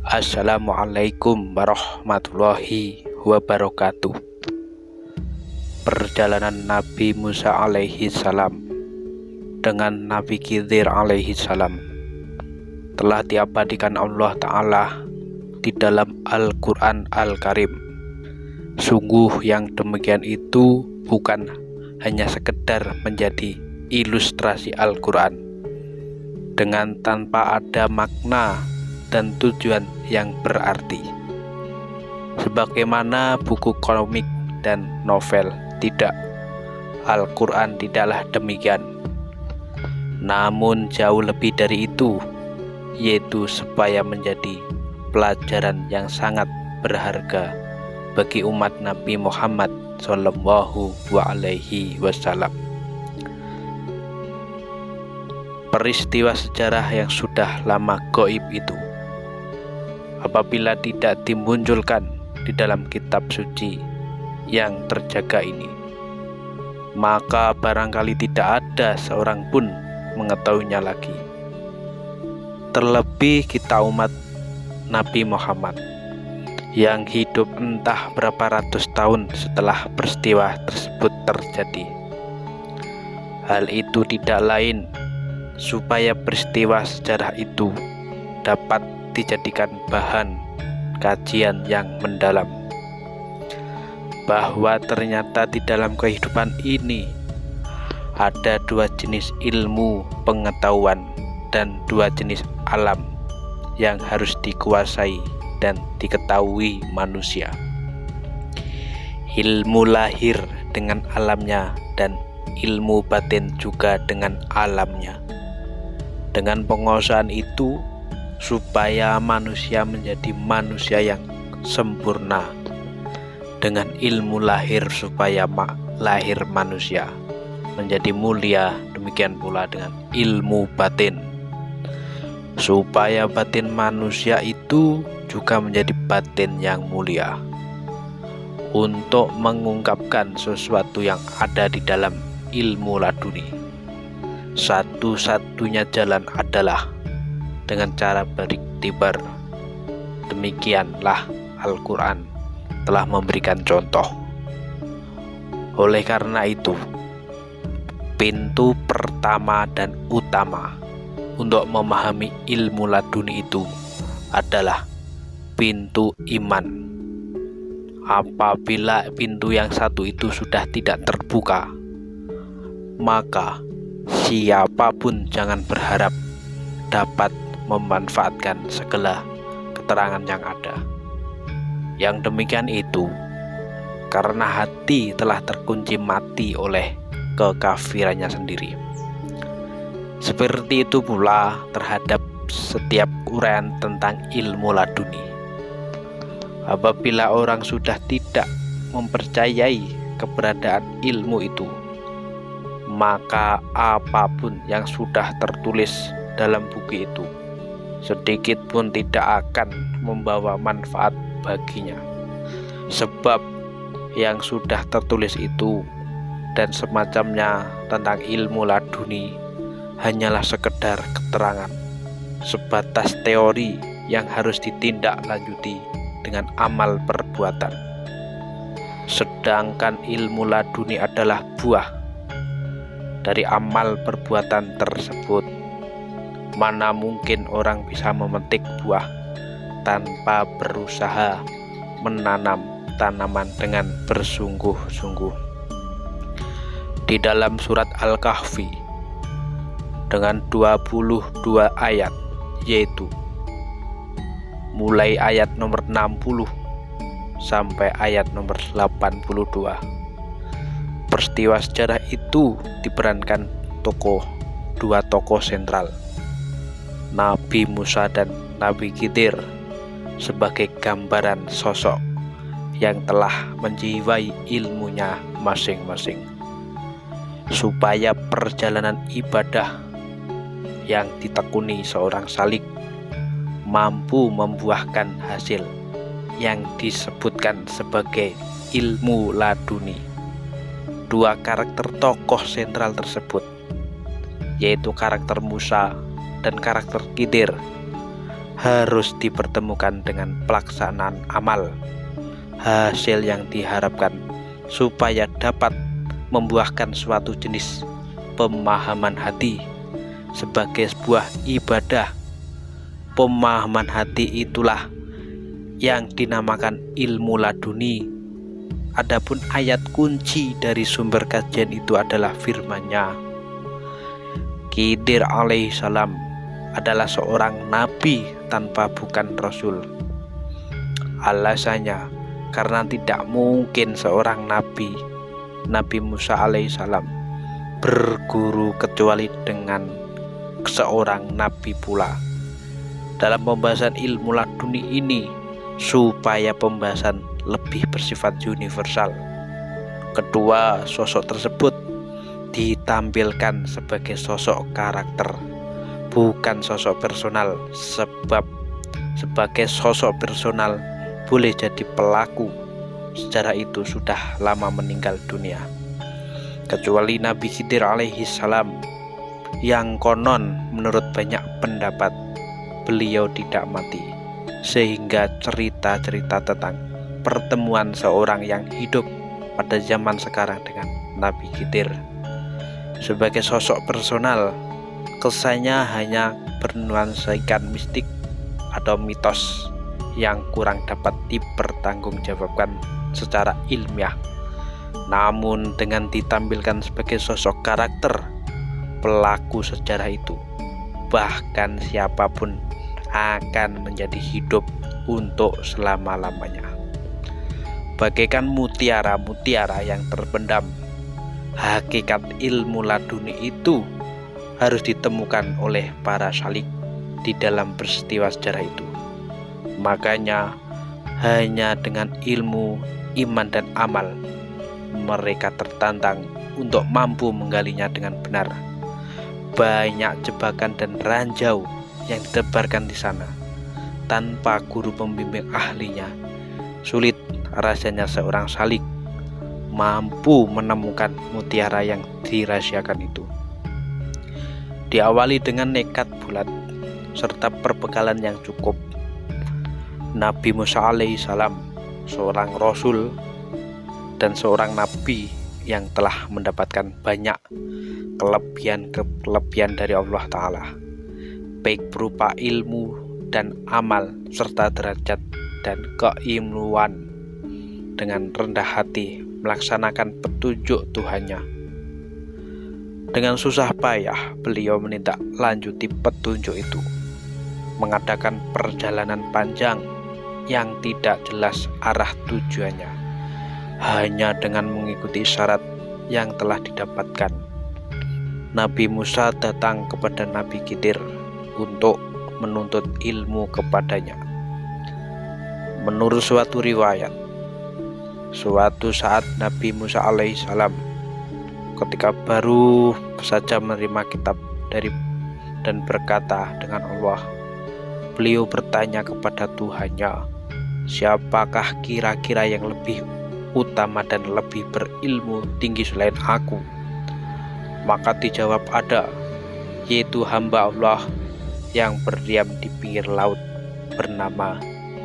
Assalamualaikum warahmatullahi wabarakatuh. Perjalanan Nabi Musa alaihi salam dengan Nabi Khidir alaihi salam telah diabadikan Allah Ta'ala di dalam Al-Quran Al-Karim. Sungguh yang demikian itu bukan hanya sekedar menjadi ilustrasi Al-Quran dengan tanpa ada makna dan tujuan yang berarti. Sebagaimana buku komik dan novel, tidak, Al-Quran tidaklah demikian. Namun jauh lebih dari itu, yaitu supaya menjadi pelajaran yang sangat berharga bagi umat Nabi Muhammad Sallallahu Alaihi Wasallam. Peristiwa sejarah yang sudah lama gaib itu, apabila tidak dimunculkan di dalam kitab suci yang terjaga ini, maka barangkali tidak ada seorang pun mengetahuinya lagi. Terlebih kita umat Nabi Muhammad yang hidup entah berapa ratus tahun setelah peristiwa tersebut terjadi. Hal itu tidak lain supaya peristiwa sejarah itu dapat dijadikan bahan kajian yang mendalam, bahwa ternyata di dalam kehidupan ini ada dua jenis ilmu pengetahuan dan dua jenis alam yang harus dikuasai dan diketahui manusia. Ilmu lahir dengan alamnya dan ilmu batin juga dengan alamnya. Dengan penguasaan itu, supaya manusia menjadi manusia yang sempurna. Dengan ilmu lahir supaya lahir manusia menjadi mulia, demikian pula dengan ilmu batin supaya batin manusia itu juga menjadi batin yang mulia, untuk mengungkapkan sesuatu yang ada di dalam ilmu laduni. Satu-satunya jalan adalah dengan cara beriktibar. Demikianlah Al-Quran telah memberikan contoh. Oleh karena itu, pintu pertama dan utama untuk memahami ilmu laduni itu adalah pintu iman. Apabila pintu yang satu itu sudah tidak terbuka, maka siapapun jangan berharap dapat memanfaatkan segala keterangan yang ada. Yang demikian itu karena hati telah terkunci mati oleh kekafirannya sendiri. Seperti itu pula terhadap setiap uraian tentang ilmu laduni. Apabila orang sudah tidak mempercayai keberadaan ilmu itu, maka apapun yang sudah tertulis dalam buku itu sedikit pun tidak akan membawa manfaat baginya, sebab yang sudah tertulis itu dan semacamnya tentang ilmu laduni hanyalah sekedar keterangan, sebatas teori yang harus ditindaklanjuti dengan amal perbuatan. Sedangkan ilmu laduni adalah buah dari amal perbuatan tersebut. Mana mungkin orang bisa memetik buah tanpa berusaha menanam tanaman dengan bersungguh-sungguh. Di dalam surat Al-Kahfi dengan 22 ayat, yaitu mulai ayat nomor 60 sampai ayat nomor 82, peristiwa sejarah itu diperankan dua tokoh sentral, Nabi Musa dan Nabi Khidir, sebagai gambaran sosok yang telah menjiwai ilmunya masing-masing, supaya perjalanan ibadah yang ditekuni seorang salik mampu membuahkan hasil yang disebutkan sebagai ilmu laduni. Dua karakter tokoh sentral tersebut, yaitu karakter Musa dan karakter Khidir, harus dipertemukan dengan pelaksanaan amal, hasil yang diharapkan supaya dapat membuahkan suatu jenis pemahaman hati sebagai sebuah ibadah. Pemahaman hati itulah yang dinamakan ilmu laduni. Adapun ayat kunci dari sumber kajian itu adalah firman-Nya. Khidir alaihissalam adalah seorang nabi tanpa bukan rasul. Alasannya karena tidak mungkin seorang nabi, Nabi Musa alaihissalam, berguru kecuali dengan seorang nabi pula. Dalam pembahasan ilmu laduni ini, supaya pembahasan lebih bersifat universal, kedua sosok tersebut ditampilkan sebagai sosok karakter, bukan sosok personal, sebab sebagai sosok personal boleh jadi pelaku sejarah itu sudah lama meninggal dunia, kecuali Nabi Khidir alaihissalam yang konon menurut banyak pendapat beliau tidak mati, sehingga cerita-cerita tentang pertemuan seorang yang hidup pada zaman sekarang dengan Nabi Khidir sebagai sosok personal, kesannya hanya bernuansakan mistik atau mitos yang kurang dapat dipertanggungjawabkan secara ilmiah. Namun dengan ditampilkan sebagai sosok karakter, pelaku sejarah itu, bahkan siapapun akan menjadi hidup untuk selama-lamanya. Bagaikan mutiara-mutiara yang terpendam, hakikat ilmu laduni itu harus ditemukan oleh para syalik di dalam peristiwa sejarah itu. Makanya hanya dengan ilmu, iman, dan amal mereka tertantang untuk mampu menggalinya dengan benar. Banyak jebakan dan ranjau yang ditebarkan di sana. Tanpa guru pembimbing ahlinya, sulit rasanya seorang syalik mampu menemukan mutiara yang dirahasiakan itu. Diawali dengan nekat bulat serta perbekalan yang cukup, Nabi Musa alaihissalam, seorang rasul dan seorang nabi yang telah mendapatkan banyak kelebihan dari Allah Ta'ala, baik berupa ilmu dan amal serta derajat dan keilmuan, dengan rendah hati melaksanakan petunjuk Tuhannya. Dengan susah payah beliau menindaklanjuti petunjuk itu, mengadakan perjalanan panjang yang tidak jelas arah tujuannya, hanya dengan mengikuti syarat yang telah didapatkan. Nabi Musa datang kepada Nabi Khidir untuk menuntut ilmu kepadanya. Menurut suatu riwayat, suatu saat Nabi Musa alaihissalam ketika baru saja menerima kitab dan berkata dengan Allah, beliau bertanya kepada Tuhannya, siapakah kira-kira yang lebih utama dan lebih berilmu tinggi selain aku? Maka dijawab ada, yaitu hamba Allah yang berdiam di pinggir laut bernama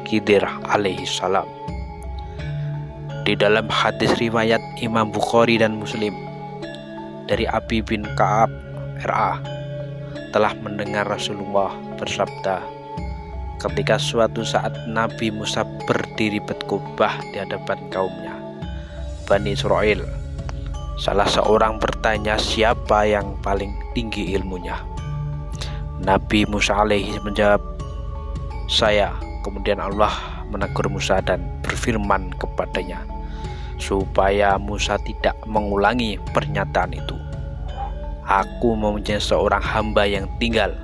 Khidir alaihissalam. Di dalam hadis riwayat Imam Bukhari dan Muslim dari Abi bin Ka'ab RA, telah mendengar Rasulullah bersabda, ketika suatu saat Nabi Musa berdiri berkhutbah di hadapan kaumnya, Bani Israel, salah seorang bertanya siapa yang paling tinggi ilmunya. Nabi Musa alaihi menjawab, saya. Kemudian Allah menegur Musa dan berfirman kepadanya, supaya Musa tidak mengulangi pernyataan itu. Aku mempunyai seorang hamba yang tinggal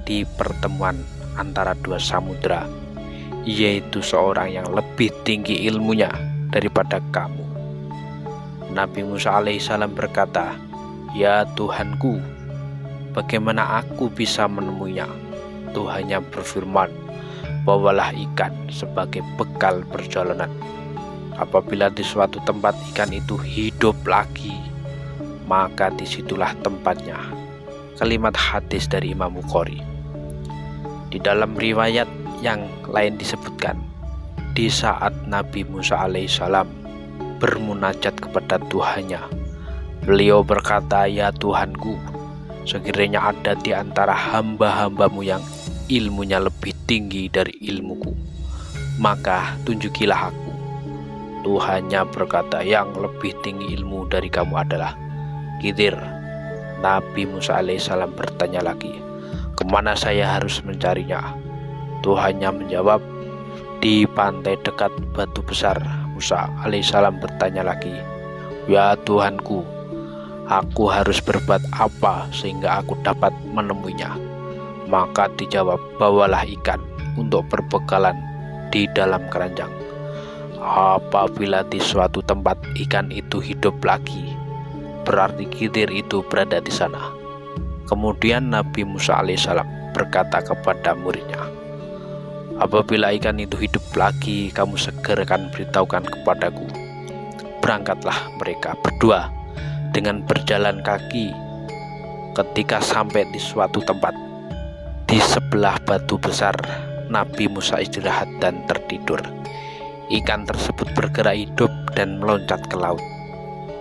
di pertemuan antara dua samudra, yaitu seorang yang lebih tinggi ilmunya daripada kamu. Nabi Musa alaihissalam berkata, ya Tuhanku, bagaimana aku bisa menemuinya? Tuhannya berfirman, bawalah ikan sebagai bekal perjalanan. Apabila di suatu tempat ikan itu hidup lagi, maka disitulah tempatnya. Kalimat hadis dari Imam Bukhari. Di dalam riwayat yang lain disebutkan, di saat Nabi Musa alaihissalam bermunajat kepada Tuhannya, beliau berkata, "Ya Tuhanku, sekiranya ada di antara hamba-hambamu yang ilmunya lebih tinggi dari ilmuku, maka tunjukilah aku." Tuhannya berkata, "Yang lebih tinggi ilmu dari kamu adalah Khidir." Nabi Musa alaihissalam bertanya lagi, "Kemana saya harus mencarinya?" Tuhannya menjawab, "Di pantai dekat batu besar." Musa alaihissalam bertanya lagi, "Ya Tuhanku, aku harus berbuat apa sehingga aku dapat menemuinya?" Maka dijawab, "Bawalah ikan untuk perbekalan di dalam keranjang. Apabila di suatu tempat ikan itu hidup lagi, berarti Khidir itu berada di sana." Kemudian Nabi Musa alaihissalam berkata kepada muridnya, "Apabila ikan itu hidup lagi, kamu segerakan beritahukan kepadaku." Berangkatlah mereka berdua dengan berjalan kaki. Ketika sampai di suatu tempat di sebelah batu besar, Nabi Musa istirahat dan tertidur. Ikan tersebut bergerak hidup dan meloncat ke laut.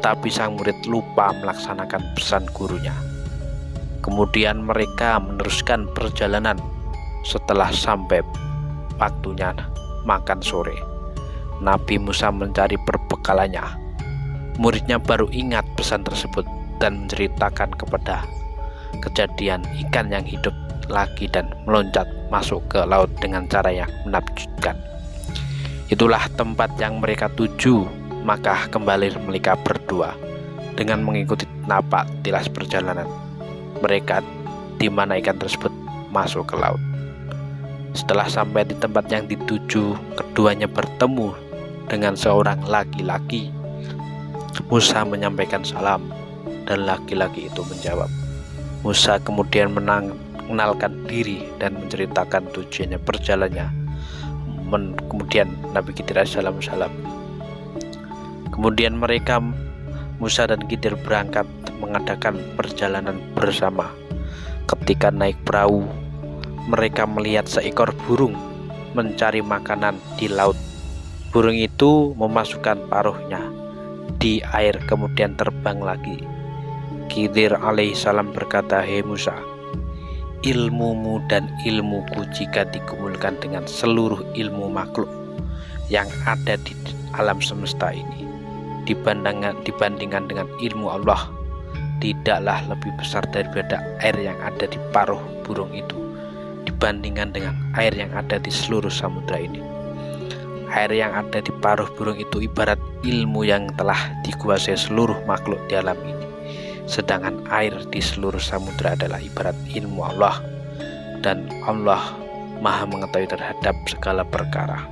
Tapi sang murid lupa melaksanakan pesan gurunya. Kemudian mereka meneruskan perjalanan. Setelah sampai waktunya makan sore, Nabi Musa mencari perbekalannya. Muridnya baru ingat pesan tersebut dan menceritakan kepada kejadian ikan yang hidup lagi dan meloncat masuk ke laut dengan cara yang menakjubkan. Itulah tempat yang mereka tuju. Maka kembali mereka berdua dengan mengikuti napak tilas perjalanan mereka di mana ikan tersebut masuk ke laut. Setelah sampai di tempat yang dituju, keduanya bertemu dengan seorang laki-laki. Musa menyampaikan salam dan laki-laki itu menjawab. Musa kemudian mengenalkan diri dan menceritakan tujuannya perjalanannya. Kemudian Nabi Khidir alaihissalam salam. Kemudian mereka, Musa dan Khidir, berangkat mengadakan perjalanan bersama. Ketika naik perahu, mereka melihat seekor burung mencari makanan di laut. Burung itu memasukkan paruhnya di air kemudian terbang lagi. Khidir alaihissalam berkata, "Hei Musa, ilmumu dan ilmuku jika dikumpulkan dengan seluruh ilmu makhluk yang ada di alam semesta ini, dibandingkan dengan ilmu Allah, tidaklah lebih besar daripada air yang ada di paruh burung itu dibandingkan dengan air yang ada di seluruh samudra ini. Air yang ada di paruh burung itu ibarat ilmu yang telah dikuasai seluruh makhluk di alam ini, sedangkan air di seluruh samudra adalah ibarat ilmu Allah, dan Allah Maha mengetahui terhadap segala perkara."